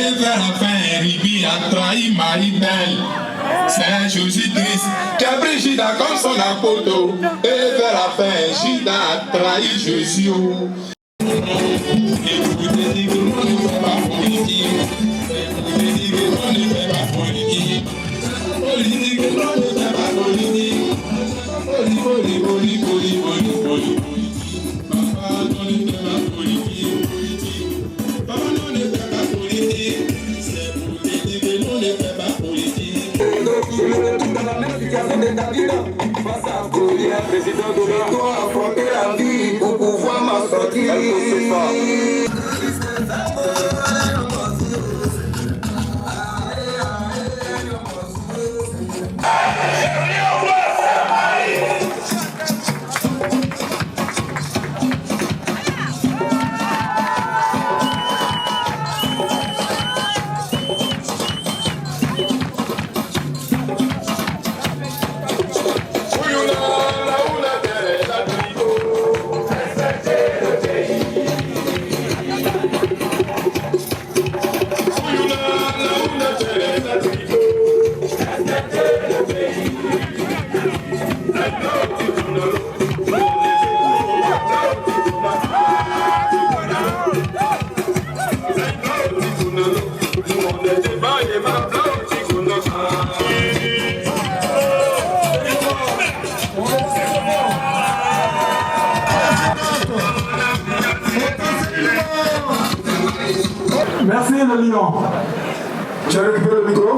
Et vers la fin, Ribi a trahi Marie-Belle. C'est Josie triste, qui a pris Gida comme son apodo. Et vers la fin, Gida a trahi Josie. Président de doit affronter la vie pour pouvoir m'en sortir. Merci le lion. Tu as récupéré le micro?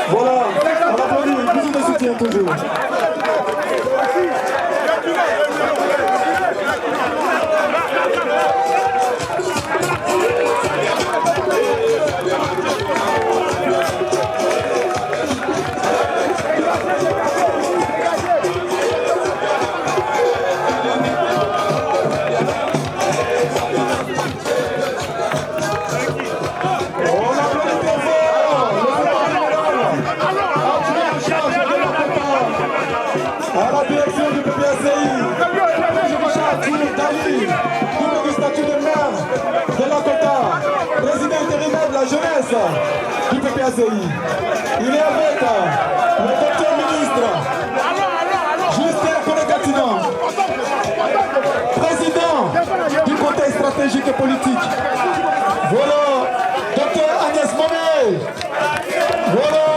Voilà, on applaudit, bisous de soutien toujours. À la direction du PPACI, le statut de maire de la Côte, président intérimaire de la jeunesse du PPACI. Il est avec le docteur ministre Justin Koné-Katinan, président du Conseil stratégique et politique. Voilà, docteur Agnès Monet. Voilà,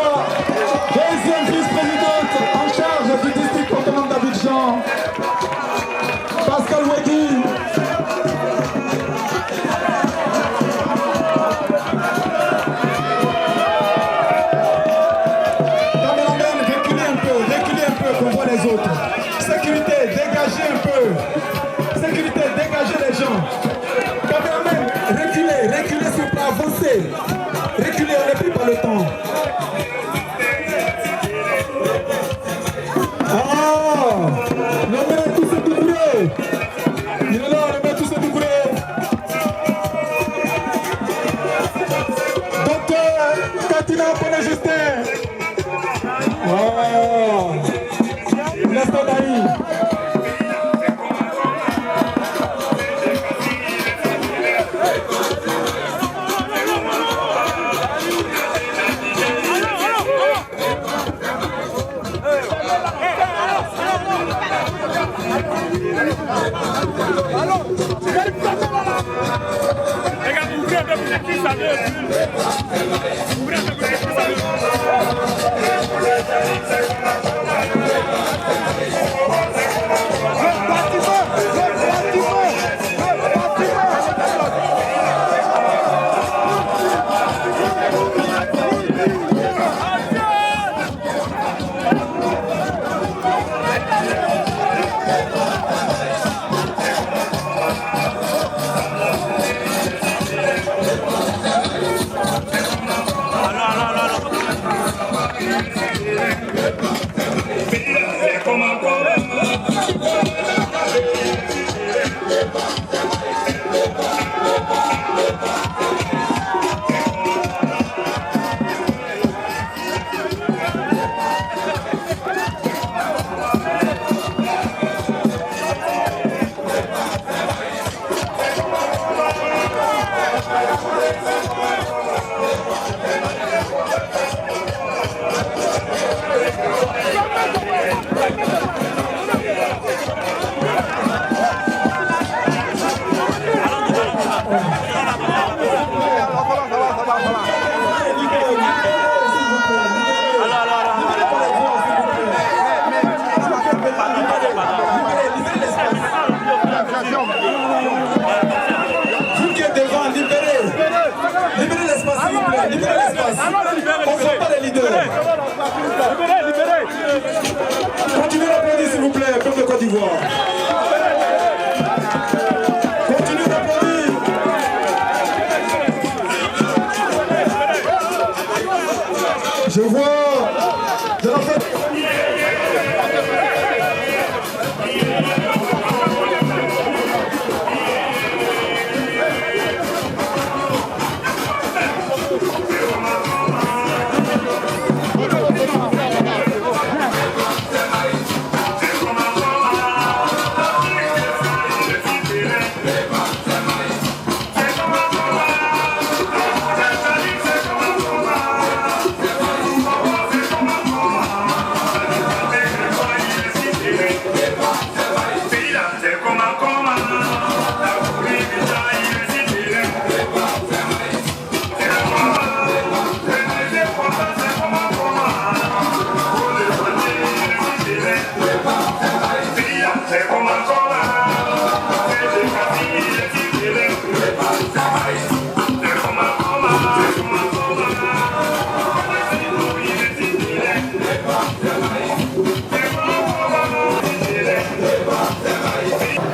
deuxième vice-présidente en charge du district autonome d'Abidjan, Pascal Wegui. Caméraman, véhicule Continuez d'applaudir s'il vous plaît, peuple de Côte d'Ivoire. Continuez d'applaudir. Je vois de la fête.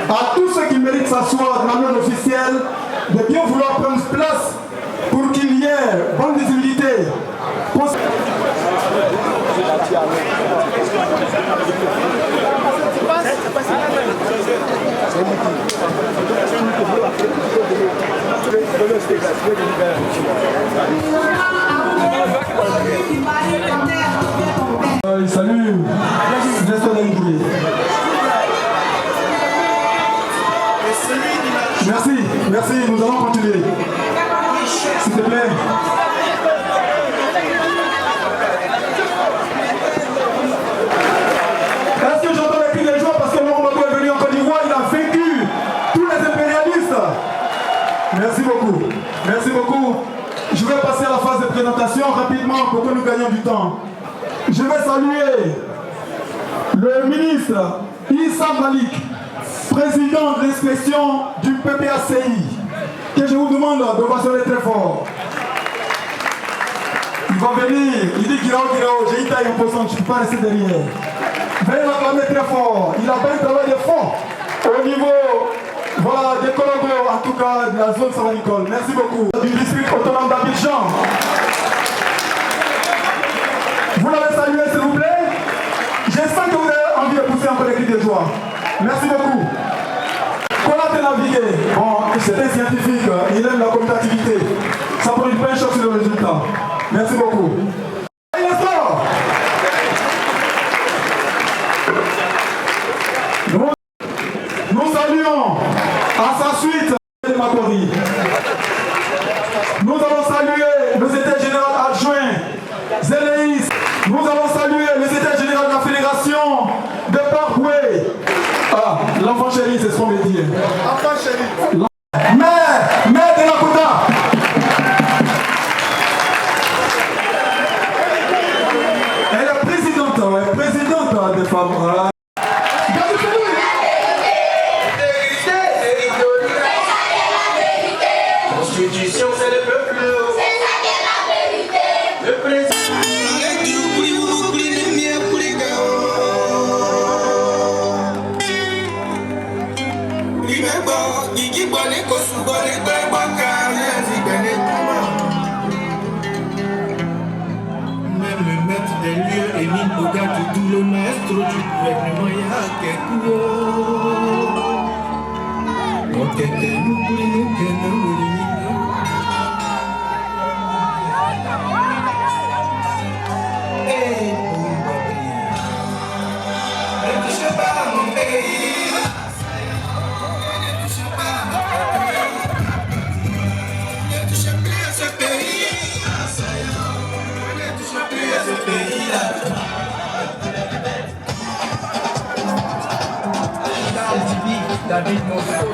À tous ceux qui méritent s'asseoir de manière officielle, de bien vouloir prendre place pour qu'il y ait bonne visibilité. Salut, merci, nous allons continuer. S'il te plaît. Est-ce que j'entends les cris de joie parce que Laurent Gbagbo est venu en Côte d'Ivoire, il a vaincu tous les impérialistes. Merci beaucoup. Merci beaucoup. Je vais passer à la phase de présentation rapidement pour que nous gagnions du temps. Je vais saluer le ministre Issa Malik, président de l'inspection du PPACI, que je vous demande de passionner très fort. Il va venir, il dit Girao, j'ai une taille imposante, je ne peux pas rester derrière. Veuillez l'acclamer très fort, il a fait un travail de fond au niveau voilà, des collabos, en tout cas de la zone Savanicole. Merci beaucoup. Du district autonome d'Abidjan. Vous l'avez salué s'il vous plaît. Je sens que vous avez envie de pousser encore les cris de joie. Merci beaucoup. Colate Navigué, bon, c'est un scientifique, il aime la commutativité. Ça produit pas un choc sur le résultat. Merci beaucoup. Nous saluons à sa suite de Macori. Nous allons saluer le secrétaire général adjoint Zéléis. Nous allons saluer le secrétaire général de la fédération de Parkway. Ah, l'enfant chéri, c'est ce qu'on veut dire. Enfant chéri. Maire de la Kota. Elle est présidente des femmes. Constitution, c'est le peuple. C'est ça qui est la vérité. Le président. Même le maître des lieux, Émile Bougadoudou, le maître du gouvernement, il y a quelque chose. On t'était nous pour nous que nous ne touchez pas à mon pays. Ne touchez pas à mon pays. Ne touchez plus à ce pays. Ne touchez plus à ce pays-là. David Monceau.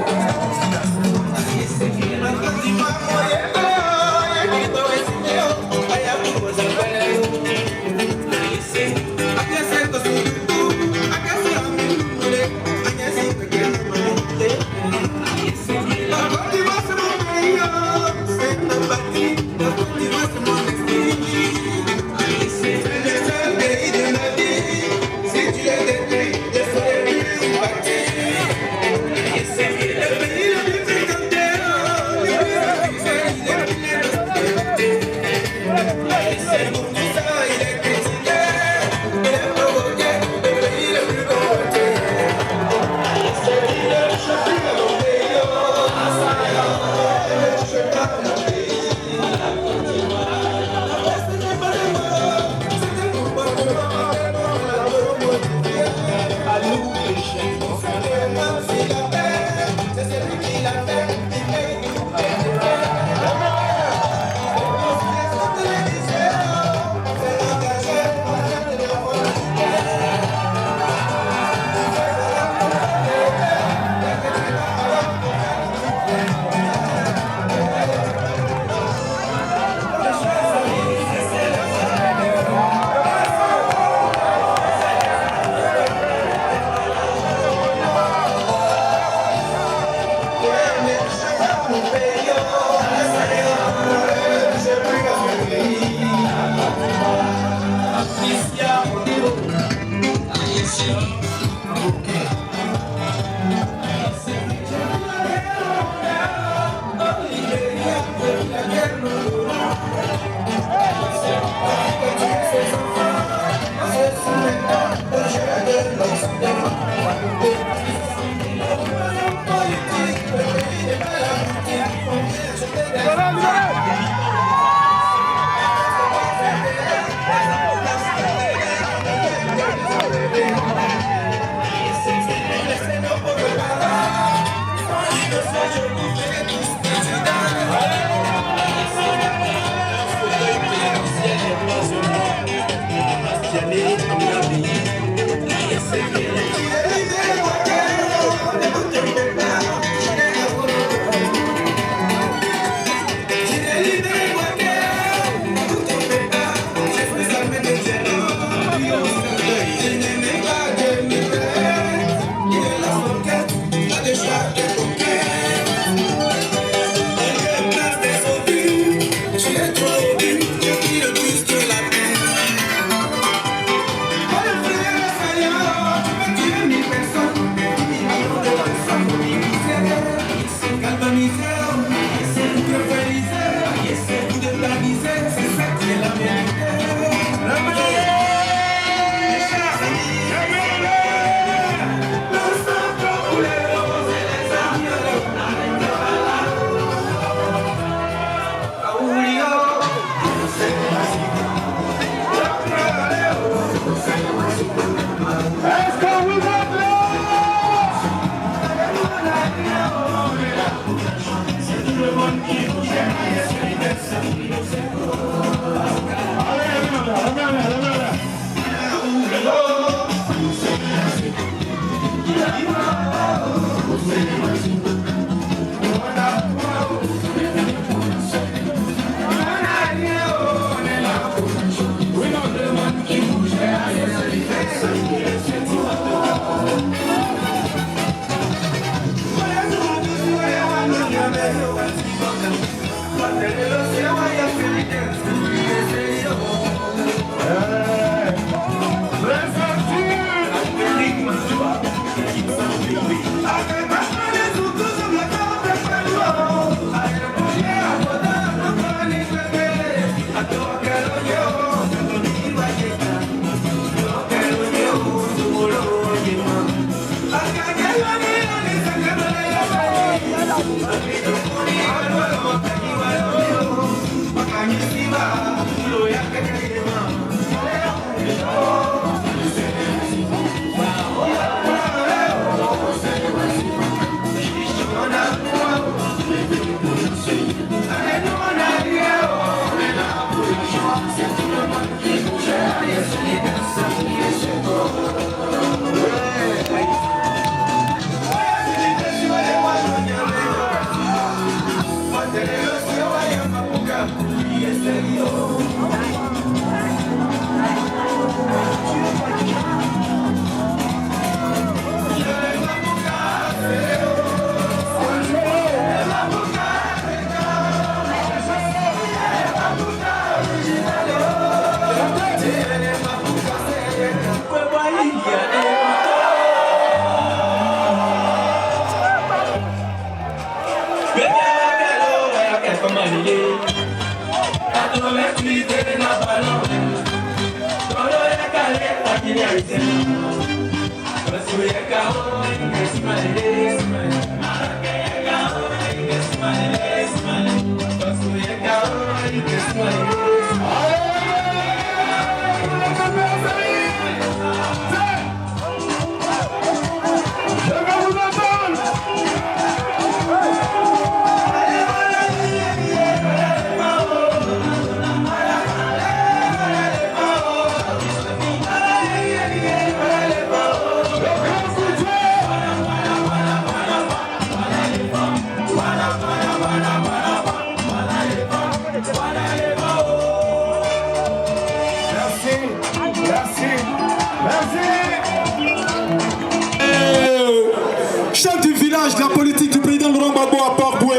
Chef du village de la politique du président Laurent Gbagbo à Port-Boué.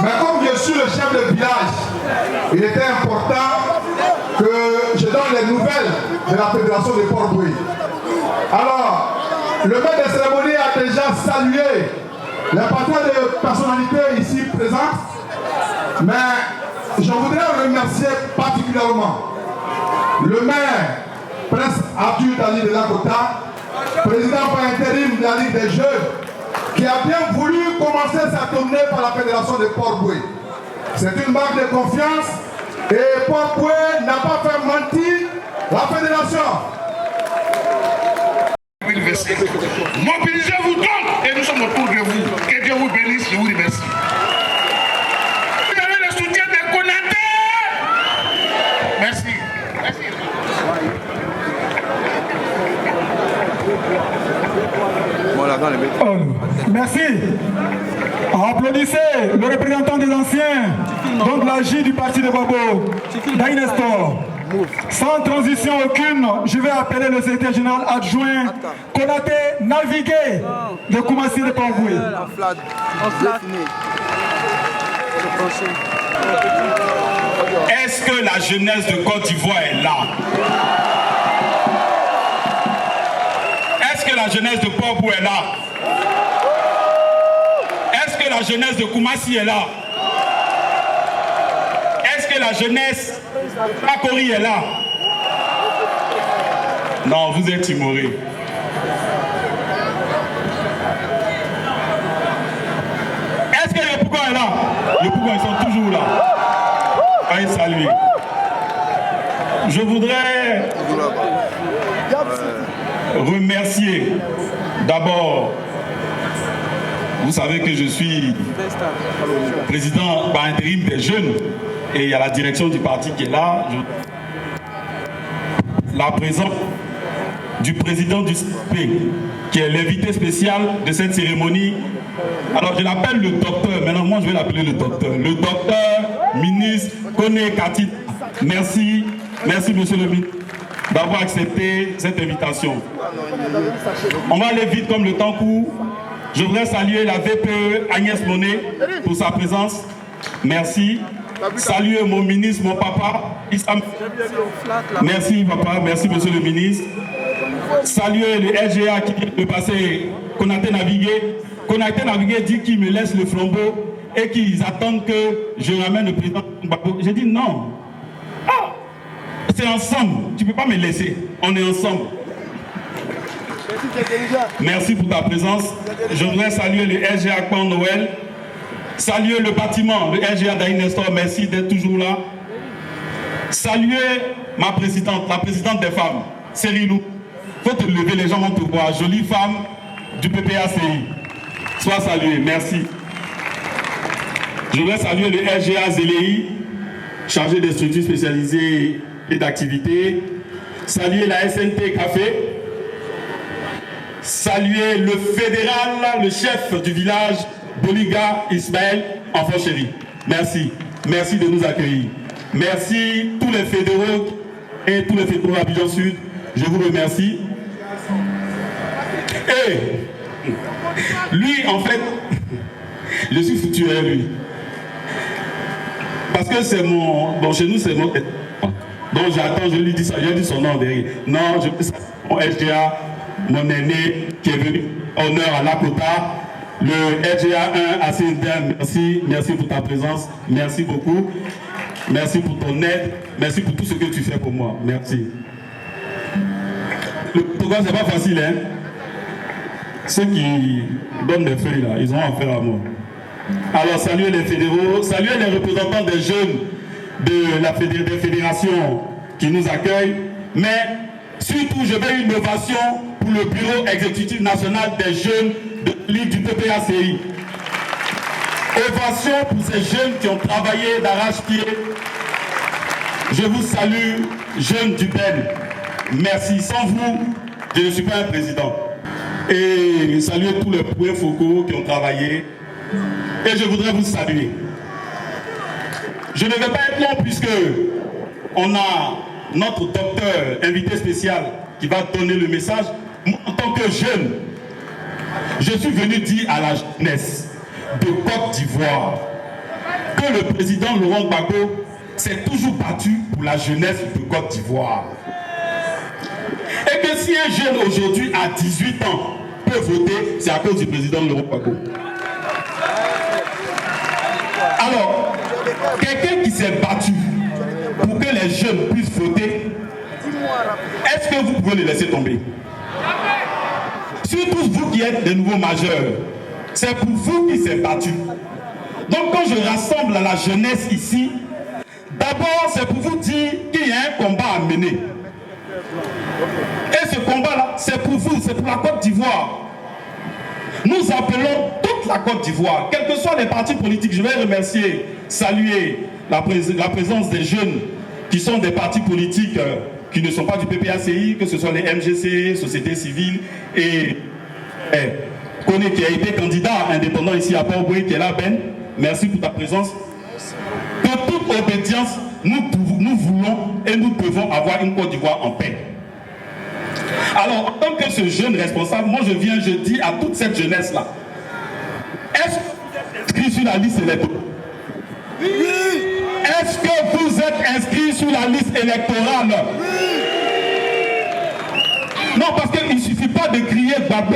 Mais comme je suis le chef de village, il était important que je donne les nouvelles de la fédération de Port-Boué. Alors, le maître de cérémonie a déjà salué les partenaires de personnalités ici présentes, mais je voudrais remercier particulièrement le maire Prince Abdul Dali de Lakota, président par intérim de la Ligue des Jeunes, qui a bien voulu commencer sa tournée par la fédération de Port-Boué. C'est une marque de confiance et Port-Boué n'a pas fait mentir la fédération. Mobilisez-vous donc et nous sommes autour de vous. Que Dieu vous bénisse, je vous remercie. Vous avez le soutien de Konaté. Merci. Merci. Merci. Applaudissez le représentant des anciens, donc l'AG du parti de Gbagbo, Daï Nestor. Sans transition aucune, je vais appeler le secrétaire général adjoint Konaté Navigué de Koumassi de Port-Boué. Est-ce que la jeunesse de Côte d'Ivoire est là? Est-ce que la jeunesse de Port-Boué est là? Est-ce que la jeunesse de Koumassi est là? Est-ce que la jeunesse Akori est là? Non, vous êtes timorés. Est-ce que les Pougon est là? Les Pougon, ils sont toujours là. Allez, saluer. Je voudrais remercier d'abord, vous savez que je suis président par intérim des jeunes et il y a la direction du parti qui est là. La présence du président du CP qui est l'invité spécial de cette cérémonie. Alors je l'appelle le docteur, maintenant moi je vais l'appeler le docteur. Le docteur ministre Koné Katit. Merci, merci monsieur le ministre d'avoir accepté cette invitation. On va aller vite comme le temps court. Je voudrais saluer la VPE Agnès Monet pour sa présence. Merci. Saluer mon ministre, mon papa. Merci papa, merci monsieur le ministre. Saluer le LGA qui vient de passer, Konaté Navigué. Konaté Navigué dit qu'il me laisse le flambeau et qu'ils attendent que je ramène le président. J'ai dit non. Ah, c'est ensemble, tu ne peux pas me laisser. On est ensemble. Merci pour ta présence. Je voudrais saluer le LGA Pan Noël. Saluer le bâtiment, le LGA Daï Nestor, merci d'être toujours là. Saluer ma présidente, la présidente des femmes, Cérilou. Il faut te lever, les gens vont te voir. Jolie femme du PPACI. Sois salué, merci. Je voudrais saluer le LGA Zéléi, chargé des structures spécialisées et d'activités. saluer la SNT Café, saluer le fédéral, le chef du village, Boliga Ismaël, enfant chéri. Merci. Merci de nous accueillir. Merci tous les fédéraux et tous les fédéraux d'Abidjan Sud. Je vous remercie. Et lui, en fait, je suis foutu, hein, lui. Parce que c'est mon... Bon, chez nous, c'est mon... Donc j'attends, je lui dis ça, je lui dis son nom derrière. Non, mon SGA, mon aîné qui est venu, honneur à Lakota. Le SGA 1 à CNDM, merci pour ta présence, merci beaucoup. Merci pour ton aide, merci pour tout ce que tu fais pour moi, merci. Le programme, c'est pas facile, hein. Ceux qui donnent des feuilles là, ils ont affaire à moi. Alors, saluez les fédéraux, saluez les représentants des jeunes des fédérations qui nous accueillent, mais surtout, je veux une ovation pour le bureau exécutif national des jeunes de l'île du PPACI. Ovation pour ces jeunes qui ont travaillé d'arrache-pied. Je vous salue, jeunes du Ben. Merci. Sans vous, je ne suis pas un président. Et saluer tous les points focaux qui ont travaillé. Et je voudrais vous saluer. Je ne vais pas être long puisque on a notre docteur invité spécial qui va donner le message. Moi, en tant que jeune, je suis venu dire à la jeunesse de Côte d'Ivoire que le président Laurent Gbagbo s'est toujours battu pour la jeunesse de Côte d'Ivoire. Et que si un jeune aujourd'hui à 18 ans peut voter, c'est à cause du président Laurent Gbagbo. Alors, quelqu'un qui s'est battu pour que les jeunes puissent voter, est-ce que vous pouvez les laisser tomber? Surtout vous qui êtes des nouveaux majeurs, c'est pour vous qui s'est battu. Donc quand je rassemble la jeunesse ici, d'abord c'est pour vous dire qu'il y a un combat à mener. Et ce combat-là, c'est pour vous, c'est pour la Côte d'Ivoire. Nous appelons toute la Côte d'Ivoire, quels que soient les partis politiques. Je vais remercier, saluer la présence des jeunes qui sont des partis politiques qui ne sont pas du PPACI, que ce soit les MGC, Société Civile et Koné qui a été candidat indépendant ici à Port-Boué, qui est là, Ben. Merci pour ta présence. De toute obédience, nous voulons et nous devons avoir une Côte d'Ivoire en paix. Alors, en tant que ce jeune responsable, moi je dis à toute cette jeunesse-là, est-ce que vous êtes inscrit sur la liste électorale? Oui. Est-ce que vous êtes inscrit sur la liste électorale? Oui. Non, parce qu'il ne suffit pas de crier Gbagbo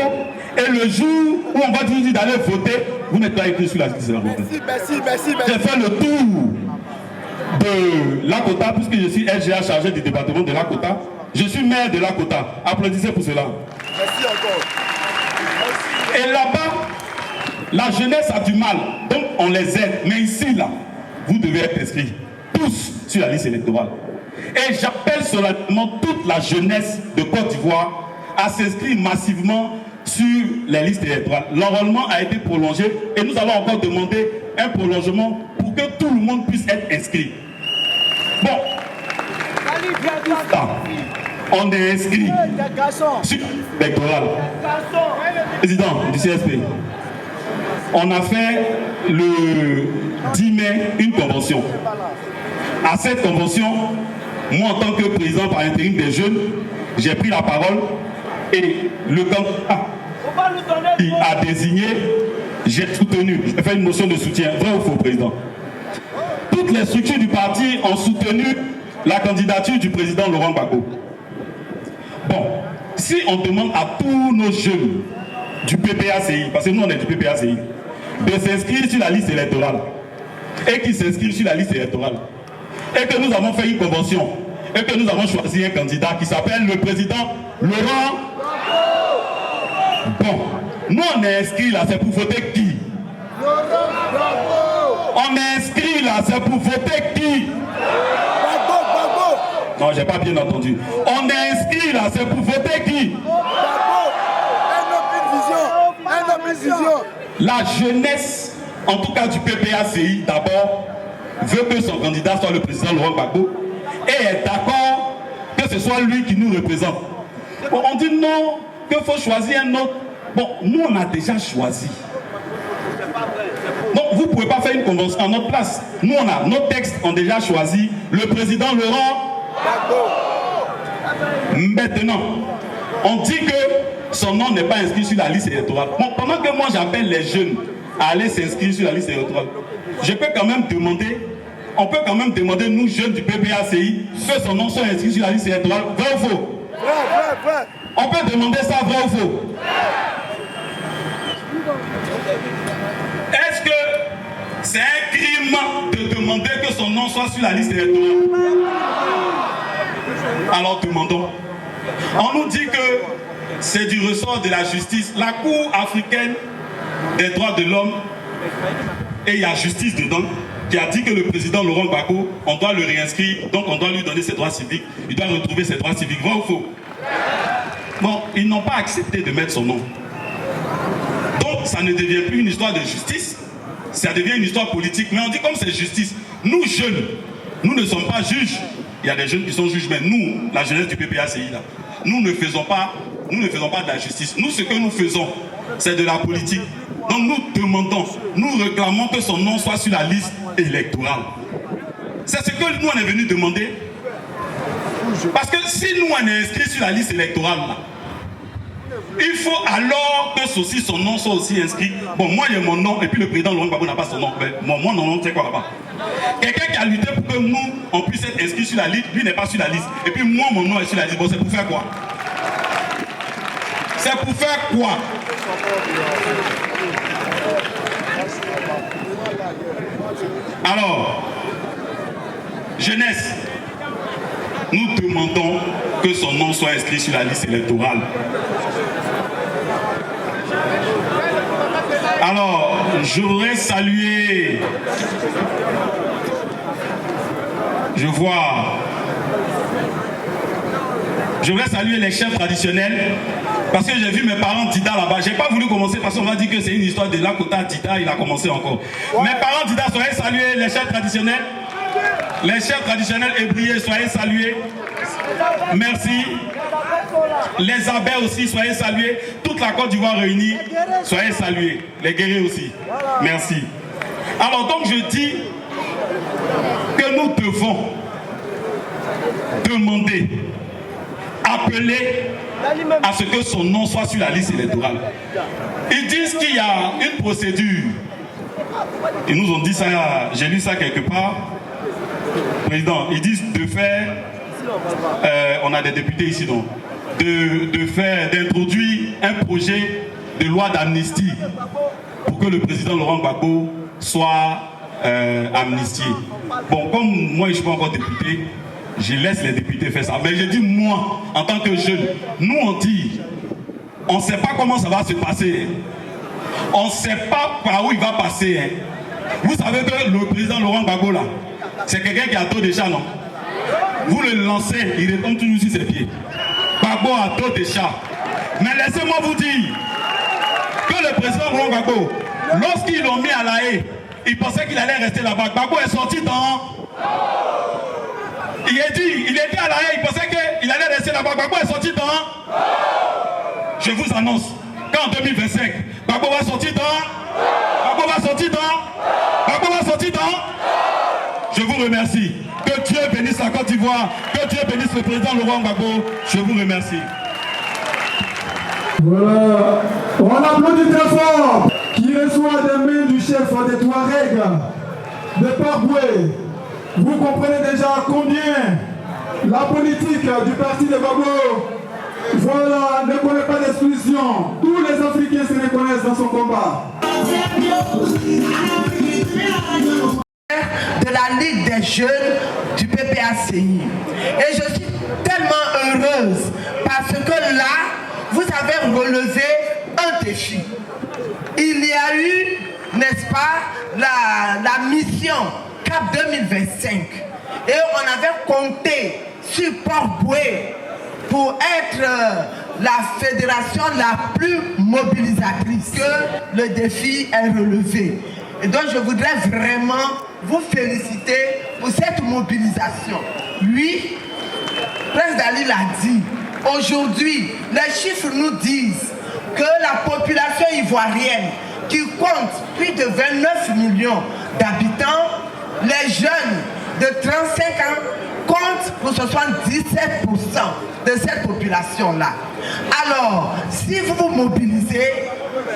et le jour où on va vous dire d'aller voter, vous n'êtes pas écrit sur la liste électorale. Merci. J'ai fait le tour de Lakota, puisque je suis SGA chargé du département de Lakota. Je suis maire de Lakota. Applaudissez pour cela. Merci encore. Et là-bas, la jeunesse a du mal. Donc on les aide. Mais ici, là, vous devez être inscrits tous sur la liste électorale. Et j'appelle solennellement toute la jeunesse de Côte d'Ivoire à s'inscrire massivement sur les listes électorales. L'enrôlement a été prolongé et nous allons encore demander un prolongement pour que tout le monde puisse être inscrit. Bon. On est inscrit sur l'électoral. Président du CSP, on a fait le 10 mai une convention. À cette convention, moi en tant que président par intérim des jeunes, j'ai pris la parole et le candidat qui a désigné, j'ai soutenu, j'ai fait une motion de soutien, vrai ou faux président. Toutes les structures du parti ont soutenu la candidature du président Laurent Gbagbo. Bon, si on demande à tous nos jeunes du PPACI, parce que nous on est du PPACI, de s'inscrire sur la liste électorale, et qui s'inscrivent sur la liste électorale, et que nous avons fait une convention, et que nous avons choisi un candidat qui s'appelle le président Laurent. Bon, nous on est inscrits là, c'est pour voter qui? On est inscrits là, c'est pour voter qui? Non, j'ai pas bien entendu. On est inscrit là, c'est pour voter qui? Un vision. La jeunesse, en tout cas du PPACI, d'abord, veut que son candidat soit le président Laurent Gbagbo et est d'accord que que ce soit lui qui nous représente. Bon, on dit non, qu'il faut choisir un autre. Bon, nous on a déjà choisi. Donc vous ne pouvez pas faire une convention à notre place. Nous on a, nos textes ont déjà choisi le président Laurent Gbagbo. Maintenant, on dit que son nom n'est pas inscrit sur la liste électorale. Bon, pendant que moi j'appelle les jeunes à aller s'inscrire sur la liste électorale, je peux quand même demander, on peut quand même demander, nous jeunes du PPACI, que son nom soit inscrit sur la liste électorale, vrai ou faux? Vrai. On peut demander ça, vrai ou faux? Est-ce que c'est un crime de demander que son nom soit sur la liste électorale? Alors demandons. On nous dit que c'est du ressort de la justice. La Cour africaine des droits de l'homme, et il y a justice dedans, qui a dit que le président Laurent Gbagbo, on doit le réinscrire, donc on doit lui donner ses droits civiques, il doit retrouver ses droits civiques. Vrai ou faux? Bon, ils n'ont pas accepté de mettre son nom. Donc ça ne devient plus une histoire de justice, ça devient une histoire politique. Mais on dit comme c'est justice, nous jeunes, nous ne sommes pas juges. Il y a des jeunes qui sont juges, mais nous, la jeunesse du PPACI, là, nous ne faisons pas de la justice. Nous, ce que nous faisons, c'est de la politique. Donc nous demandons, nous réclamons que son nom soit sur la liste électorale. C'est ce que nous on est venu demander. Parce que si nous on est inscrit sur la liste électorale, là, il faut alors que ceci, son nom soit aussi inscrit. Bon, moi j'ai mon nom et puis le président Laurent Gbagbo n'a pas son nom. Mais moi, mon nom, c'est quoi là-bas? Quelqu'un qui a lutté pour que nous, on puisse être inscrit sur la liste, lui n'est pas sur la liste. Et puis moi, mon nom est sur la liste. Bon, c'est pour faire quoi? C'est pour faire quoi? Alors, jeunesse, nous demandons que son nom soit inscrit sur la liste électorale. Alors, je voudrais saluer, je voudrais saluer les chefs traditionnels, parce que j'ai vu mes parents Dida là-bas. J'ai pas voulu commencer parce qu'on m'a dit que c'est une histoire de Lakota. Dida, il a commencé encore. Mes parents Dida, soyez salués, les chefs traditionnels. Les chefs traditionnels ébriés, soyez salués. Merci. Les abbés aussi, soyez salués. Toute la Côte d'Ivoire réunie, soyez salués. Les guerriers aussi. Merci. Alors donc je dis que nous devons demander, appeler à ce que son nom soit sur la liste électorale. Ils disent qu'il y a une procédure. Ils nous ont dit ça, j'ai lu ça quelque part. Président, ils disent de faire, on a des députés ici donc, d'introduire un projet de loi d'amnistie pour que le président Laurent Gbagbo soit amnistié. Bon, comme moi je ne suis pas encore député, je laisse les députés faire ça. Mais je dis moi, en tant que jeune, nous on dit, on ne sait pas comment ça va se passer. On ne sait pas par où il va passer. Hein. Vous savez que le président Laurent Gbagbo là, c'est quelqu'un qui a trop de chats, non? Vous le lancez, il retombe toujours sur ses pieds. Gbagbo a trop de chats. Mais laissez-moi vous dire que le président Laurent Gbagbo, lorsqu'ils l'ont mis à La Haye, il pensait qu'il allait rester là-bas. Gbagbo est sorti dans... Il était à La Haye, il pensait qu'il allait rester là-bas. Gbagbo est sorti dans... Je vous annonce qu'en 2025, Gbagbo va sortir dans... Gbagbo va sortir dans... Gbagbo va sortir dans... Je vous remercie. Que Dieu bénisse la Côte d'Ivoire. Que Dieu bénisse le président Laurent Gbagbo. Je vous remercie. Voilà. On applaudit très fort. Qui reçoit des mains du chef des Touaregs de Port-Boué. Vous comprenez déjà combien la politique du parti de Gbagbo, voilà, ne connaît pas d'exclusion. Tous les Africains se reconnaissent dans son combat. De la Ligue des jeunes du PPACI. Et je suis tellement heureuse parce que là, vous avez relevé un défi. Il y a eu, n'est-ce pas, la mission CAP 2025. Et on avait compté sur Port-Boué pour être la fédération la plus mobilisatrice. Que le défi est relevé. Et donc je voudrais vraiment vous féliciter pour cette mobilisation. Oui, Prince Dali l'a dit, aujourd'hui, les chiffres nous disent que la population ivoirienne, qui compte plus de 29 millions d'habitants, les jeunes de 35 ans comptent pour 77% de cette population-là. Alors, si vous vous mobilisez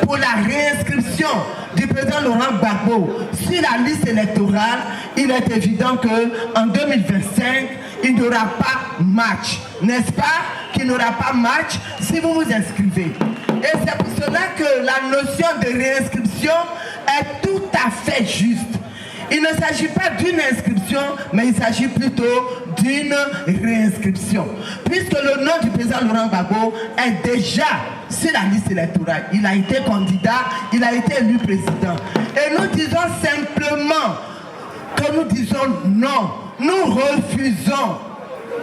pour la réinscription du président Laurent Gbagbo sur la liste électorale, il est évident qu'en 2025, il n'y aura pas match. N'est-ce pas qu'il n'y aura pas match si vous vous inscrivez? Et c'est pour cela que la notion de réinscription est tout à fait juste. Il ne s'agit pas d'une inscription, mais il s'agit plutôt d'une réinscription. Puisque le nom du président Laurent Gbagbo est déjà sur la liste électorale. Il a été candidat, il a été élu président. Et nous disons simplement que nous disons non. Nous refusons,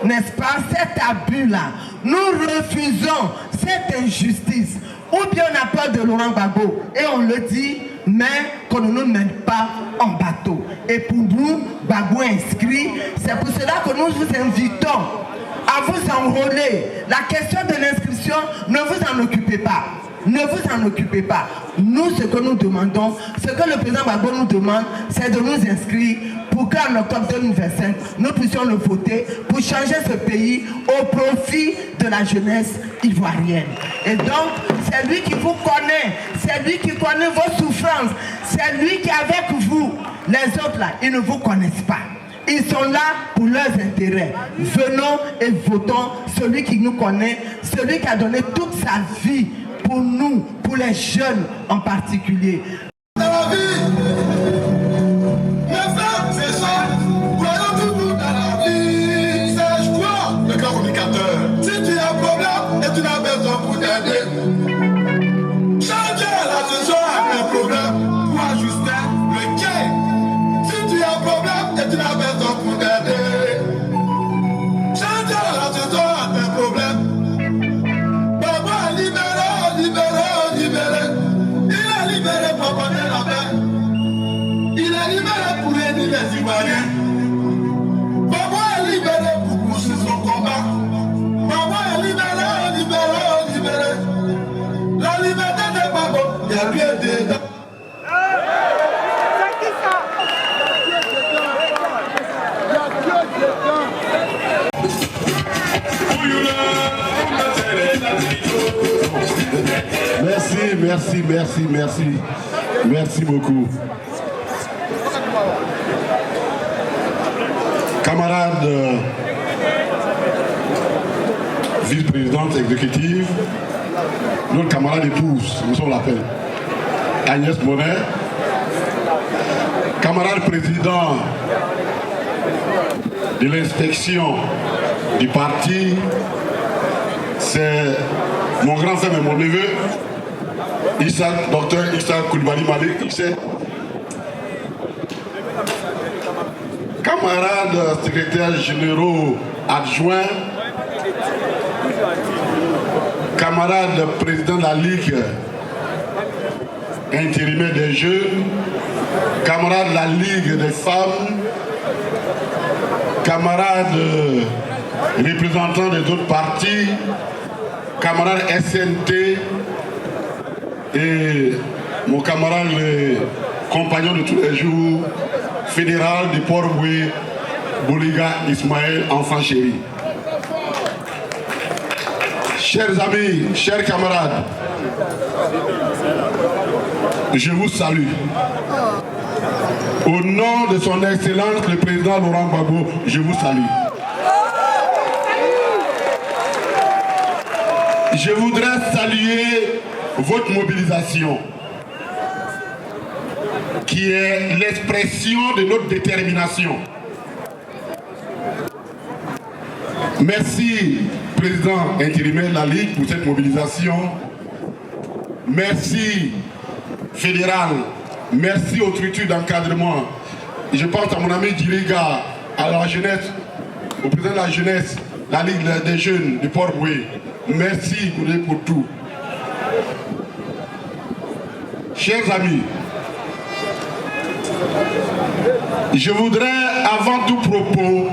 n'est-ce pas, cet abus-là. Nous refusons cette injustice. Ou bien on a peur de Laurent Gbagbo et on le dit, mais qu'on ne nous mène pas en bateau. Et pour nous, Gbagbo inscrit, c'est pour cela que nous vous invitons à vous enrôler. La question de l'inscription, ne vous en occupez pas. Ne vous en occupez pas. Nous, ce que nous demandons, ce que le président Gbagbo nous demande, c'est de nous inscrire pour qu'en octobre 2025, nous puissions le voter pour changer ce pays au profit de la jeunesse ivoirienne. Et donc, c'est lui qui vous connaît, c'est lui qui connaît vos souffrances, c'est lui qui est avec vous. Les autres là, ils ne vous connaissent pas. Ils sont là pour leurs intérêts. Venons et votons celui qui nous connaît, celui qui a donné toute sa vie pour nous, pour les jeunes en particulier. Dans la vie, mes frères, c'est ça. Voyons tout dans la vie. C'est quoi le grand communicateur? Si tu as un problème et tu n'as personne pour t'aider, change la saison avec un problème pour ajuster le quai. Si tu as un problème et tu n'as personne pour t'aider, change la saison avec un problème. Il est libéré pour aider les Ivoiriens. Gbagbo est libéré pour poursuivre son combat. Gbagbo est libéré. La liberté de Gbagbo, il n'y a rien dedans. Merci beaucoup. Camarade vice-présidente exécutive, notre camarade épouse, nous on l'appelle, Agnès Monet, camarade président de l'inspection du parti, c'est mon grand frère et mon neveu, Dr Issa Coulibaly Malik, camarades secrétaires généraux adjoints, camarades président de la Ligue intérimaire des jeunes, camarades de la Ligue des femmes, camarades représentants des autres partis, camarades SNT, et mon camarade, le compagnon de tous les jours, fédéral du Port-Boué, Bouliga Ismaël, enfant chéri. Chers amis, chers camarades, je vous salue. Au nom de son Excellence, le président Laurent Gbagbo, je vous salue. Je voudrais saluer votre mobilisation, qui est l'expression de notre détermination. Merci, président intérimaire de la Ligue, pour cette mobilisation. Merci, fédéral. Merci aux structures d'encadrement. Je pense à mon ami Diriga, à la jeunesse, au président de la jeunesse, la Ligue des jeunes du Port-Boué. Merci pour tout. Chers amis, je voudrais, avant tout propos,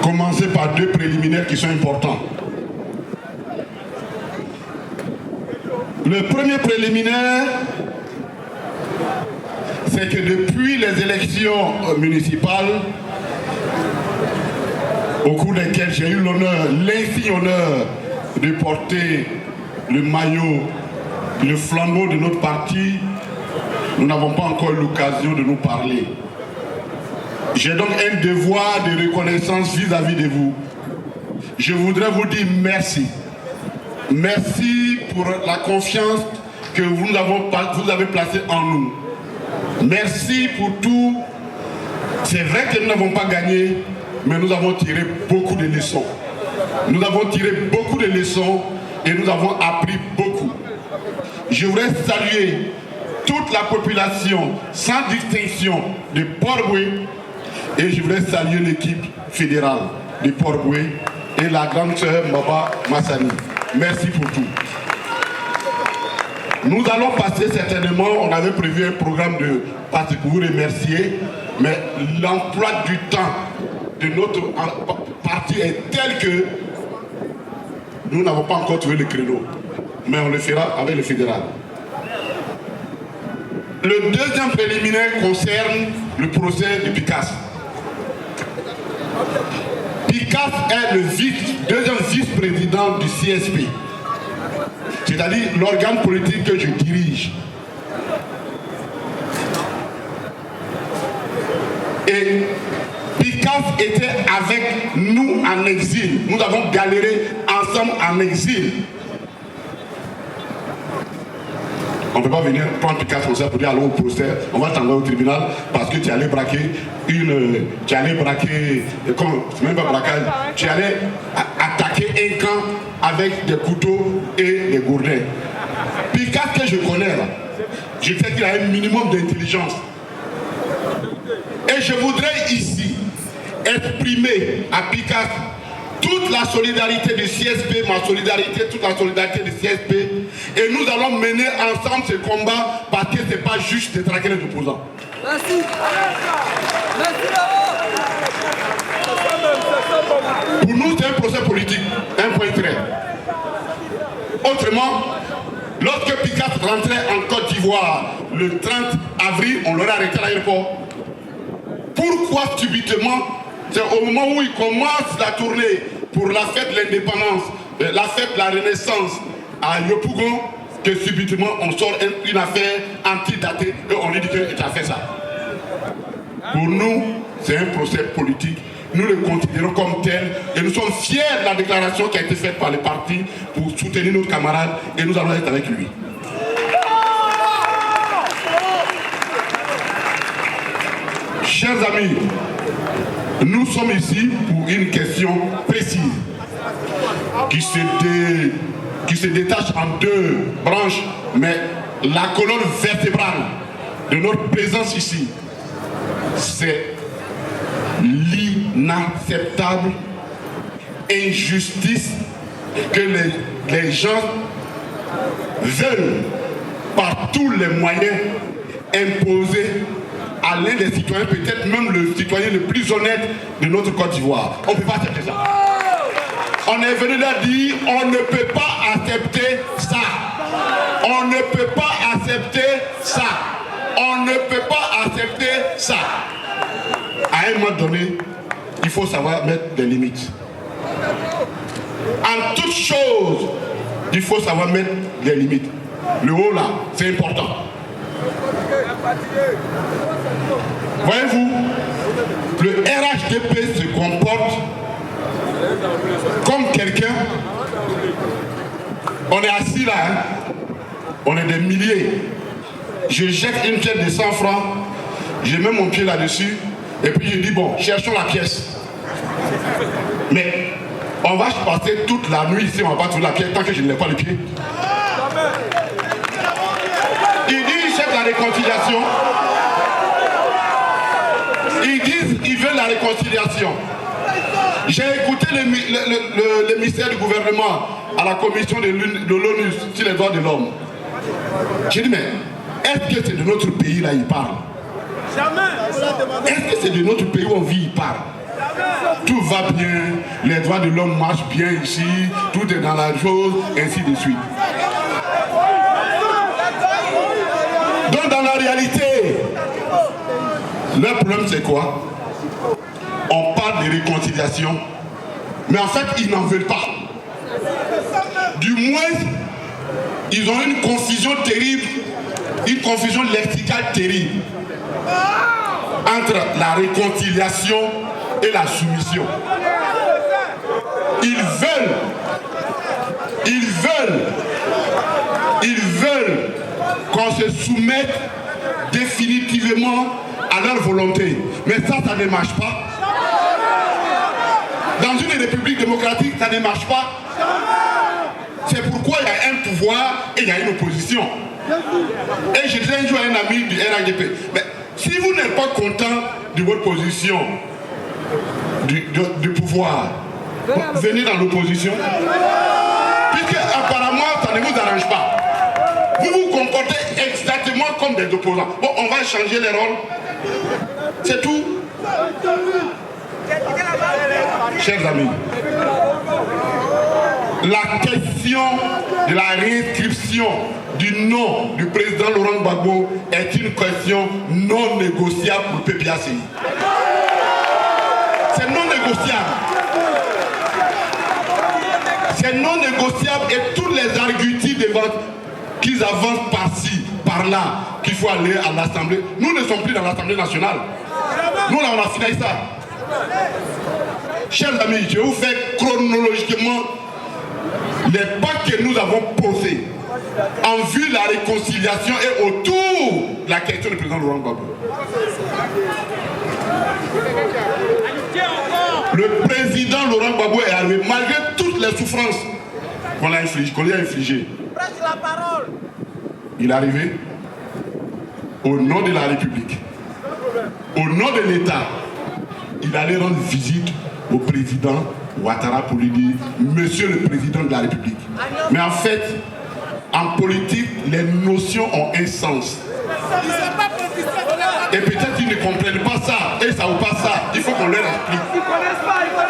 commencer par deux préliminaires qui sont importants. Le premier préliminaire, c'est que depuis les élections municipales, au cours desquelles j'ai eu l'honneur, l'insigne honneur de porter le maillot, le flambeau de notre parti, nous n'avons pas encore eu l'occasion de nous parler. J'ai donc un devoir de reconnaissance vis-à-vis de vous. Je voudrais vous dire merci. Merci pour la confiance que vous avez placée en nous. Merci pour tout. C'est vrai que nous n'avons pas gagné, mais nous avons tiré beaucoup de leçons. Nous avons tiré beaucoup de leçons et nous avons appris beaucoup. Je voudrais saluer toute la population sans distinction de Port-Boué et je voudrais saluer l'équipe fédérale de Port-Boué et la grande sœur Maba Massani. Merci pour tout. Nous allons passer certainement, on avait prévu un programme de parti pour vous remercier, mais l'emploi du temps de notre parti est tel que nous n'avons pas encore trouvé le créneau. Mais on le fera avec le fédéral. Le deuxième préliminaire concerne le procès de Picasse. Picasse est le deuxième vice-président du CSP, c'est-à-dire l'organe politique que je dirige. Et Picasse était avec nous en exil. Nous avons galéré ensemble en exil. On ne peut pas venir prendre Picasse comme ça pour dire allons au procès, on va t'envoyer au tribunal parce que tu allais braquer c'est même pas braquage, tu allais attaquer un camp avec des couteaux et des gourdins. Picasse que je connais là, je sais qu'il a un minimum d'intelligence. Et je voudrais ici exprimer à Picasse toute la solidarité du CSP, ma solidarité, toute la solidarité du CSP. Et nous allons mener ensemble ce combat parce que ce n'est pas juste de traquer les opposants. Merci. Pour nous, c'est un procès politique, un point trait. Autrement, lorsque Picasse rentrait en Côte d'Ivoire le 30 avril, on l'aurait arrêté à l'aéroport. Pourquoi subitement, c'est au moment où il commence la tournée pour la fête de l'indépendance, la fête de la Renaissance à Yopougon, que subitement on sort une affaire antidatée et on lui dit que tu as fait ça. Pour nous, c'est un procès politique. Nous le considérons comme tel et nous sommes fiers de la déclaration qui a été faite par le parti pour soutenir notre camarade et nous allons être avec lui. Chers amis, nous sommes ici pour une question précise qui se détache en deux branches, mais la colonne vertébrale de notre présence ici, c'est l'inacceptable injustice que les gens veulent par tous les moyens imposer à l'un des citoyens, peut-être même le citoyen le plus honnête de notre Côte d'Ivoire. On ne peut pas accepter ça. On est venu là dire, on ne peut pas accepter ça. On ne peut pas accepter ça. On ne peut pas accepter ça. À un moment donné, il faut savoir mettre des limites. En toute chose, il faut savoir mettre des limites. Le haut là, c'est important. Voyez-vous, le RHDP se comporte comme quelqu'un. On est assis là, hein? On est des milliers. Je jette une pièce de 100 francs, je mets mon pied là-dessus, et puis je dis bon, cherchons la pièce. Mais on va passer toute la nuit ici, on va pas trouver la pièce tant que je n'ai pas le pied. Ils disent cherchent la réconciliation. Ils disent qu'ils veulent la réconciliation. J'ai écouté l'émissaire du gouvernement à la commission de l'ONU sur les droits de l'homme. J'ai dit, mais est-ce que c'est de notre pays là il parle? Est-ce que c'est de notre pays où on vit il parle? tout va bien, les droits de l'homme marchent bien ici, tout est dans la chose, ainsi de suite. Donc dans la réalité, leur problème c'est quoi? On parle de réconciliation, mais en fait ils n'en veulent pas. Du moins, ils ont une confusion terrible, une confusion lexicale terrible entre la réconciliation et la soumission. Ils veulent qu'on se soumette définitivement à leur volonté. Mais ça ne marche pas. Dans une république démocratique, ça ne marche pas. C'est pourquoi il y a un pouvoir et il y a une opposition. Et je disais un jour à un ami du RADP, mais si vous n'êtes pas content de votre position du pouvoir, venez dans l'opposition. Puisque apparemment ça ne vous arrange pas. Vous vous comportez exactement comme des opposants. Bon, on va changer les rôles. C'est tout. Chers amis, la question de la réinscription du nom du président Laurent Gbagbo est une question non négociable pour le PPACI. C'est non négociable. C'est non négociable et tous les arguties de vote qu'ils avancent par-ci, par-là, qu'il faut aller à l'Assemblée. Nous ne sommes plus dans l'Assemblée nationale. Nous, là, on a fini ça. Chers amis, je vais vous faire chronologiquement les pas que nous avons posés en vue de la réconciliation et autour de la question du président Laurent Gbagbo. Le président Laurent Gbagbo est arrivé malgré toutes les souffrances qu'on lui a infligées. Il est arrivé au nom de la République, au nom de l'État. Il allait rendre visite au président Ouattara pour lui dire « Monsieur le Président de la République ». Mais en fait, en politique, les notions ont un sens. Et peut-être qu'ils ne comprennent pas ça, et ça ou pas ça, il faut qu'on leur explique.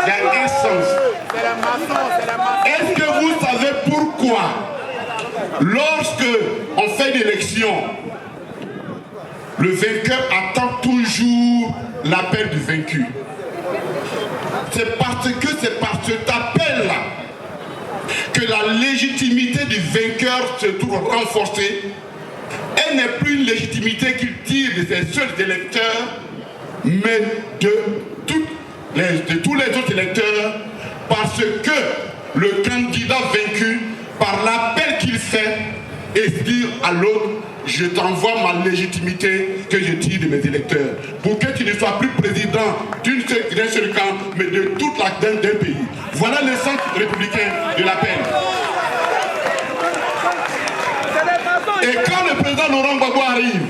Il y a un sens. Est-ce que vous savez pourquoi, lorsque on fait une élection, le vainqueur attend toujours l'appel du vaincu? C'est parce que c'est par cet appel-là que la légitimité du vainqueur se trouve renforcée. Elle n'est plus une légitimité qu'il tire de ses seuls électeurs, mais de tous les autres électeurs, parce que le candidat vaincu, par l'appel qu'il fait, et dire à l'autre, je t'envoie ma légitimité que je tire de mes électeurs, pour que tu ne sois plus président d'un seul camp, mais de toute la d'un pays. Voilà le centre républicain de l'appel. Et quand le président Laurent Gbagbo arrive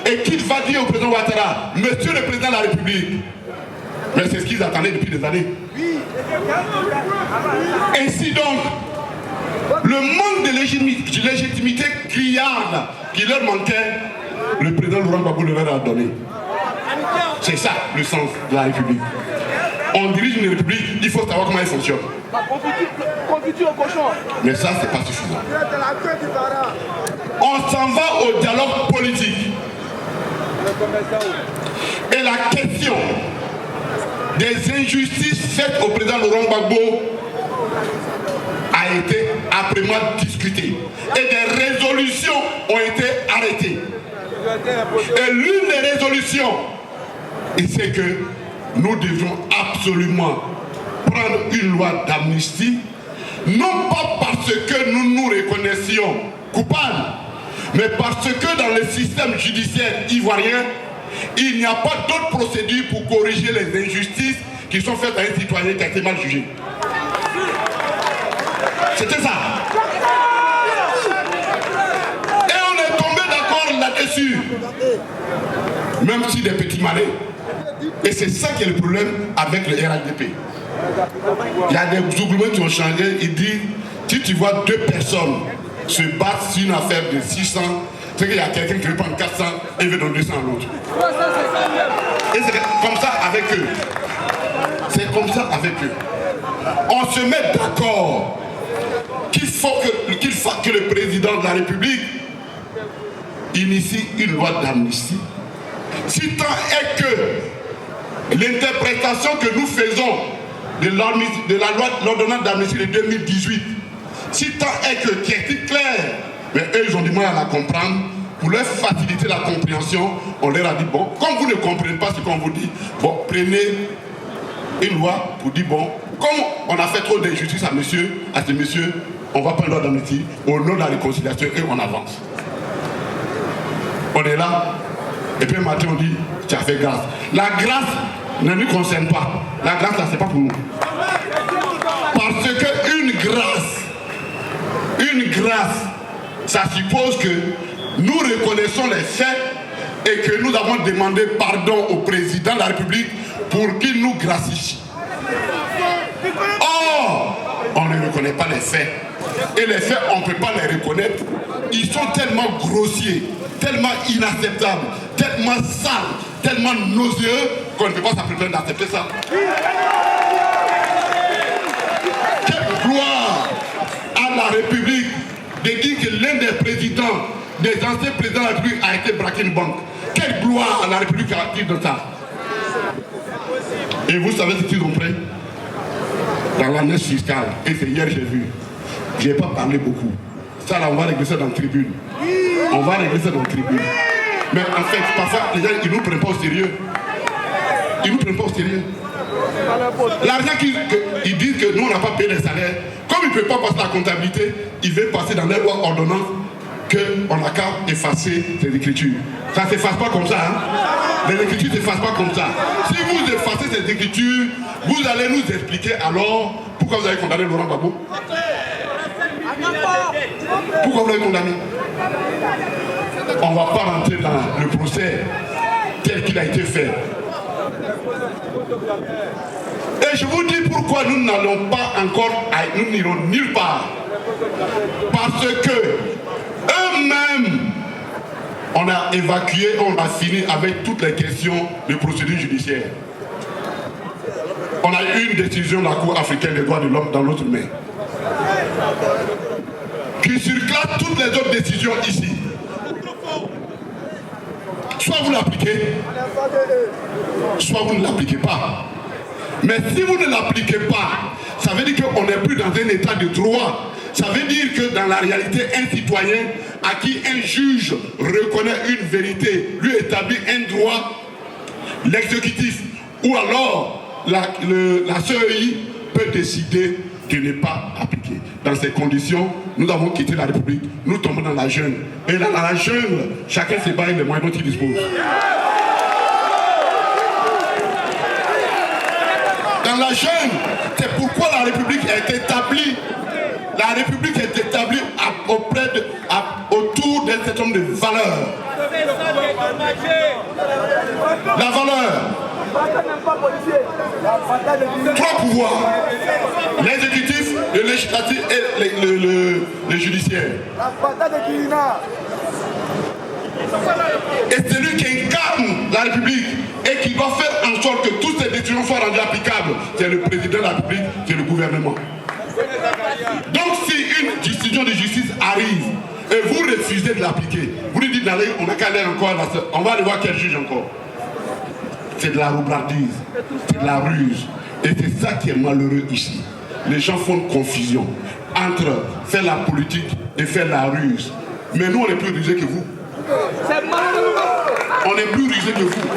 et qu'il va dire au président Ouattara, Monsieur le président de la République, mais c'est ce qu'ils attendaient depuis des années. Ainsi donc, le manque de légitimité criarde qui leur manquait, le président Laurent Gbagbo leur a donné. C'est ça le sens de la République. On dirige une République, il faut savoir comment elle fonctionne. Mais ça, c'est pas suffisant. On s'en va au dialogue politique. Et la question des injustices faites au président Laurent Gbagbo a été âprement discutée. Et des résolutions ont été arrêtées. Et l'une des résolutions, c'est que nous devons absolument prendre une loi d'amnistie, non pas parce que nous nous reconnaissions coupables, mais parce que dans le système judiciaire ivoirien, il n'y a pas d'autre procédure pour corriger les injustices qui sont faites à un citoyen qui a été mal jugé. C'était ça. Et on est tombé d'accord là-dessus. Même si des petits malins. Et c'est ça qui est le problème avec le RADP. Il y a des gouvernements qui ont changé. Il dit, si tu vois deux personnes se battre sur une affaire de 600, c'est qu'il y a quelqu'un qui veut prendre 400 et veut donner 200 à l'autre. Et c'est comme ça avec eux. C'est comme ça avec eux. On se met d'accord qu'il faut que le président de la République initie une loi d'amnistie. Si tant est que l'interprétation que nous faisons de l'ordonnance d'amnistie de 2018, si tant est que qui est clair, mais eux ils ont du mal à la comprendre. Pour leur faciliter la compréhension, on leur a dit, bon, comme vous ne comprenez pas ce qu'on vous dit, bon, prenez une loi pour dire, bon, comme on a fait trop d'injustice à ce monsieur, on va prendre une loi d'amnistie au nom de la réconciliation et on avance. On est là, et puis un matin on dit, tu as fait grâce. La grâce ne nous concerne pas. La grâce là, c'est pas pour nous. Parce qu'une grâce, ça suppose que nous reconnaissons les faits et que nous avons demandé pardon au président de la République pour qu'il nous gratifie. Or, on ne reconnaît pas les faits. Et les faits, on ne peut pas les reconnaître. Ils sont tellement grossiers, tellement inacceptables, tellement sales, tellement nauséeux qu'on ne peut pas s'apprêter d'accepter ça. Quelle gloire à la République de dire que l'un des présidents, des anciens présidents de la République a été braqué une banque. Quelle gloire à la République a-t-il de ça? Et vous savez ce qu'ils ont pris? Dans l'année fiscale, et c'est hier j'ai vu. Je n'ai pas parlé beaucoup. Ça là, on va régler ça dans la tribune. On va régler ça dans la tribune. Mais en fait, parfois, les gens, ils ne nous prennent pas au sérieux. Ils ne nous prennent pas au sérieux. L'argent qu'ils disent que nous, on n'a pas payé les salaires, comme ils ne peuvent pas passer la comptabilité, ils veulent passer dans les lois ordonnances qu'on n'a qu'à effacer ces écritures. Ça ne s'efface pas comme ça. Hein? Les écritures ne s'effacent pas comme ça. Si vous effacez ces écritures, vous allez nous expliquer alors pourquoi vous avez condamné Laurent Gbagbo. Pourquoi vous l'avez condamné? On ne va pas rentrer dans le procès tel qu'il a été fait. Et je vous dis pourquoi nous n'allons pas encore, nous n'irons nulle part. Parce que eux-mêmes, on a évacué, on a fini avec toutes les questions de procédure judiciaire. On a eu une décision de la Cour africaine des droits de l'homme dans notre main, qui surclasse toutes les autres décisions ici. Soit vous l'appliquez, soit vous ne l'appliquez pas. Mais si vous ne l'appliquez pas, ça veut dire qu'on n'est plus dans un état de droit. Ça veut dire que dans la réalité, un citoyen à qui un juge reconnaît une vérité, lui établit un droit, l'exécutif ou alors la CEI peut décider de ne pas appliquer. Dans ces conditions, nous avons quitté la République, nous tombons dans la jungle. Et dans la jungle, chacun se bat avec les moyens dont il dispose. Dans la jungle, c'est pourquoi la République est établie. La République est établie autour d'un certain nombre de valeurs. La valeur. Trois pouvoirs. L'exécutif, le législatif et le judiciaire. Et celui qui incarne la République et qui doit faire en sorte que toutes ces décisions soient rendues applicables, c'est le président de la République, c'est le gouvernement. Donc si une décision de justice arrive et vous refusez de l'appliquer, vous lui dites d'aller, on n'a qu'à aller encore, on va aller voir quel juge encore. C'est de la roublardise, c'est de la ruse. Et c'est ça qui est malheureux ici. Les gens font une confusion entre faire la politique et faire la ruse. Mais nous, on est plus rusés que vous. On est plus rusés que vous.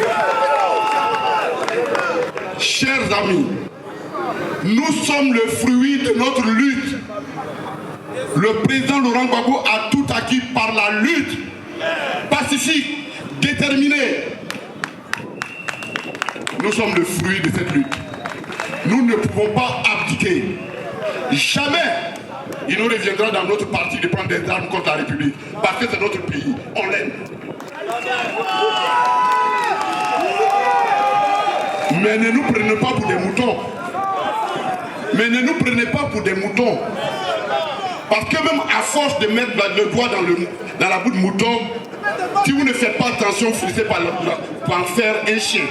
Chers amis, nous sommes le fruit de notre lutte. Le président Laurent Gbagbo a tout acquis par la lutte pacifique, déterminée. Nous sommes le fruit de cette lutte. Nous ne pouvons pas abdiquer. Jamais il nous reviendra dans notre parti de prendre des armes contre la République. Parce que c'est notre pays. On l'aime. Mais ne nous prenez pas pour des moutons. Mais ne nous prenez pas pour des moutons. Parce que même à force de mettre le doigt dans la boue de mouton, si vous ne faites pas attention, vous finissez par en faire un chien.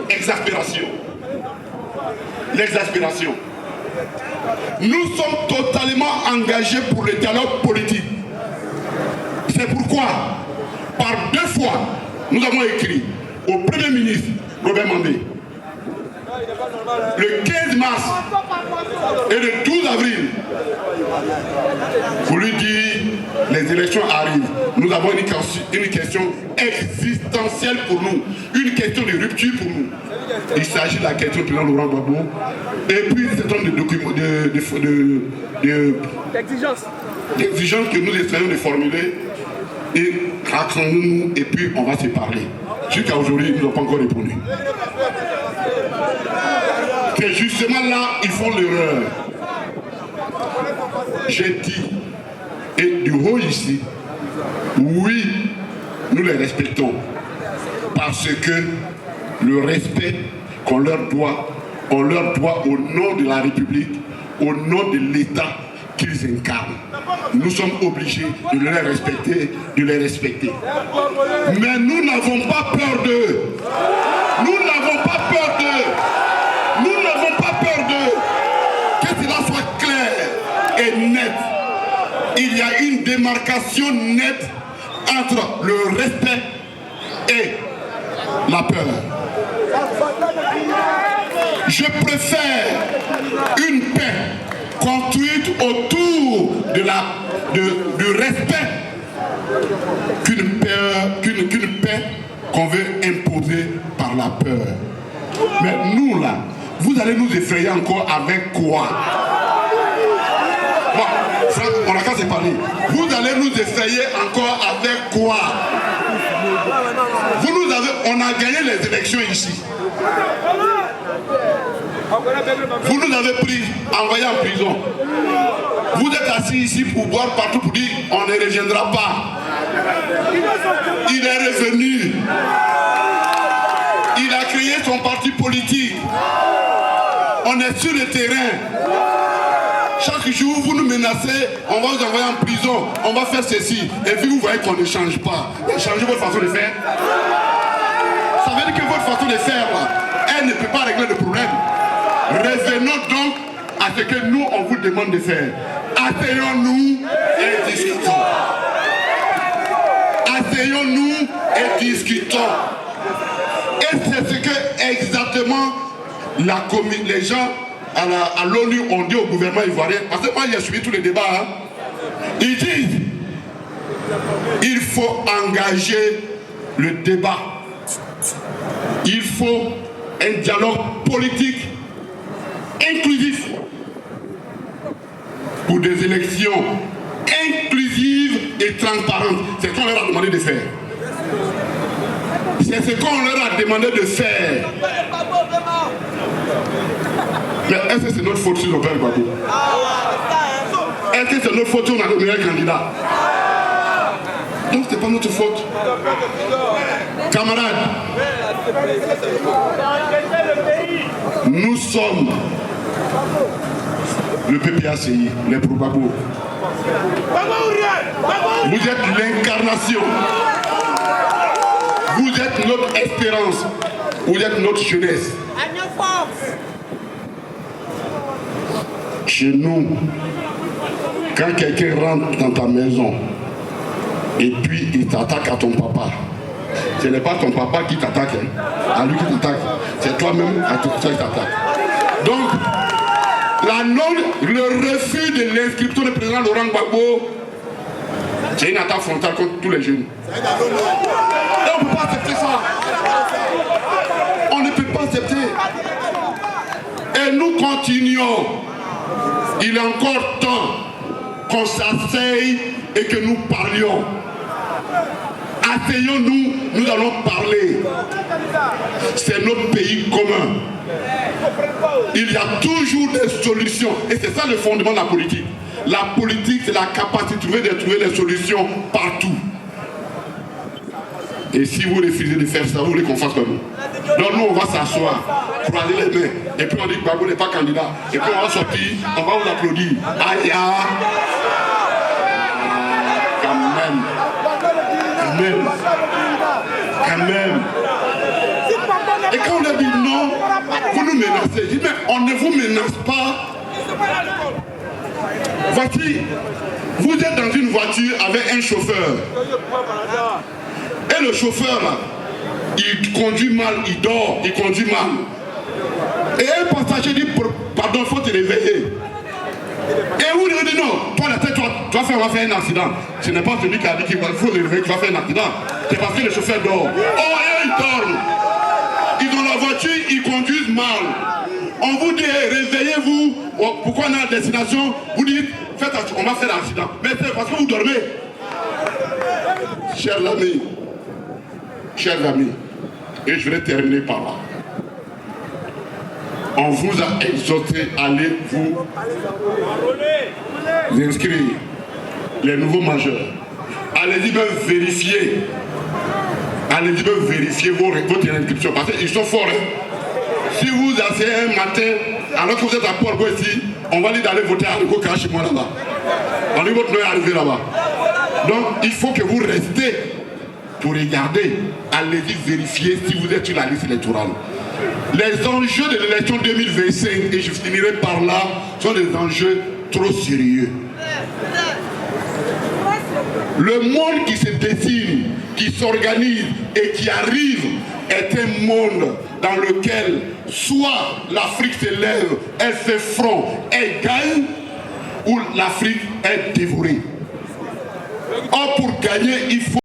Exaspération. l'exaspération. Nous sommes totalement engagés pour le dialogue politique. C'est pourquoi, par 2 fois, nous avons écrit au Premier ministre Robert Mandé, le 15 mars et le 12 avril, pour lui dire les élections arrivent. Nous avons une question existentielle pour nous, une question de rupture pour nous. Il s'agit de la question du président Laurent Gbagbo et puis un certain nombre de documents, d'exigences que nous essayons de formuler et racontons-nous et puis on va se parler. Jusqu'à aujourd'hui, ils n'ont pas encore répondu. C'est justement là ils font l'erreur. J'ai dit, et du haut ici, oui, nous les respectons. Parce que le respect qu'on leur doit, on leur doit au nom de la République, au nom de l'État qu'ils incarnent. Nous sommes obligés de les respecter, Mais nous n'avons pas peur d'eux. Nous n'avons pas peur d'eux. Nous n'avons pas peur d'eux. Que cela soit clair et net. Il y a une démarcation nette entre le respect et la peur. Je préfère une paix construite autour du respect qu'une paix qu'on veut imposer par la peur. Mais nous là, vous allez nous effrayer encore avec quoi? Bon, ça, on a qu'à se parler. Vous allez nous effrayer encore avec quoi? On a gagné les élections ici. Vous nous avez pris, envoyés en prison. Vous êtes assis ici pour boire partout pour dire on ne reviendra pas. Il est revenu. Il a créé son parti politique. On est sur le terrain. Chaque jour, vous nous menacez, on va vous envoyer en prison, on va faire ceci. Et puis vous voyez qu'on ne change pas. Changez votre façon de faire. Ça veut dire que votre façon de faire, elle ne peut pas régler le problème. Revenons donc à ce que nous, on vous demande de faire. Asseyons-nous et discutons. Asseyons-nous et discutons. Et c'est ce que exactement les gens à l'ONU ont dit au gouvernement ivoirien. Parce que moi, j'ai suivi tous les débats. Hein. Ils disent il faut engager le débat. Il faut un dialogue politique inclusif pour des élections inclusives et transparentes. C'est ce qu'on leur a demandé de faire. C'est ce qu'on leur a demandé de faire. Mais est-ce que c'est notre faute sur Robert Gbagbo? Est-ce que c'est notre faute si on a le meilleur candidat? Donc c'est pas notre faute. Camarades, nous sommes le PPACI, les pro-Gbagbo. Vous êtes l'incarnation. Vous êtes notre espérance. Vous êtes notre jeunesse. Chez nous, quand quelqu'un rentre dans ta maison et puis il t'attaque à ton papa, ce n'est pas ton papa qui t'attaque, hein, à lui qui t'attaque, c'est toi-même à toi qui t'attaque. Donc, le refus de l'inscription du président Laurent Gbagbo, c'est une attaque frontale contre tous les jeunes. Et on ne peut pas accepter ça. On ne peut pas accepter. Et nous continuons. Il est encore temps qu'on s'asseye et que nous parlions. Asseyons-nous, nous allons parler. C'est notre pays commun. Il y a toujours des solutions. Et c'est ça le fondement de la politique. La politique, c'est la capacité de trouver des solutions partout. Et si vous refusez de faire ça, vous voulez qu'on fasse comme nous. Donc nous, on va s'asseoir, croiser les mains, et puis on dit que Gbagbo n'est pas candidat. Et puis on va sortir, on va vous applaudir. Aïe, quand même. Et quand on a dit non, vous nous menacez. Je dis, mais on ne vous menace pas. Voici, vous êtes dans une voiture avec un chauffeur. Et le chauffeur, là, il conduit mal, il dort, il conduit mal. Et un passager dit, pardon, il faut te réveiller. Et vous lui dites non, toi la tête, on va faire un accident. Ce n'est pas celui qui a dit qu'il faut le réveiller, tu vas faire un accident. C'est parce que le chauffeur dort. Oh, et ils dorment. Ils ont la voiture, ils conduisent mal. On vous dit, réveillez-vous. Pourquoi on est à destination? Vous dites, faites attention, on va faire un accident. Mais c'est parce que vous dormez. Chers amis, et je vais terminer par là. On vous a exhorté à aller vous inscrire, les nouveaux majeurs. Allez-y même vérifier. Allez-y même vérifier votre inscription. Parce qu'ils sont forts. Hein. Si vous asseyez un matin, alors que vous êtes à Port-Boué ici, on va aller d'aller voter à Rico chez moi là-bas. On dit votre nom est arrivé là-bas. Donc il faut que vous restez pour regarder. Allez-y vérifier si vous êtes sur la liste électorale. Les enjeux de l'élection 2025, et je finirai par là, sont des enjeux trop sérieux. Le monde qui se dessine, qui s'organise et qui arrive est un monde dans lequel soit l'Afrique s'élève, elle fait front, elle gagne, ou l'Afrique est dévorée. Or, pour gagner, il faut...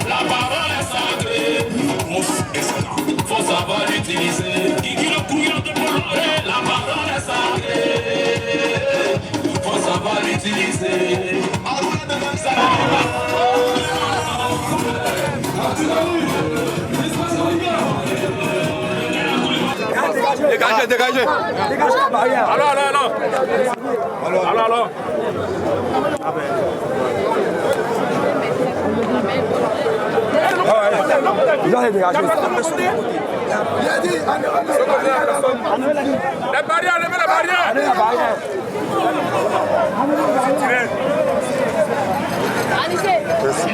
La parole est sacrée, Dégagez, dégagez. Dégagez la barrière. Alors. Vous allez dégager. Il a dit, la barrière, levez la barrière. Allez, la barrière. Merci.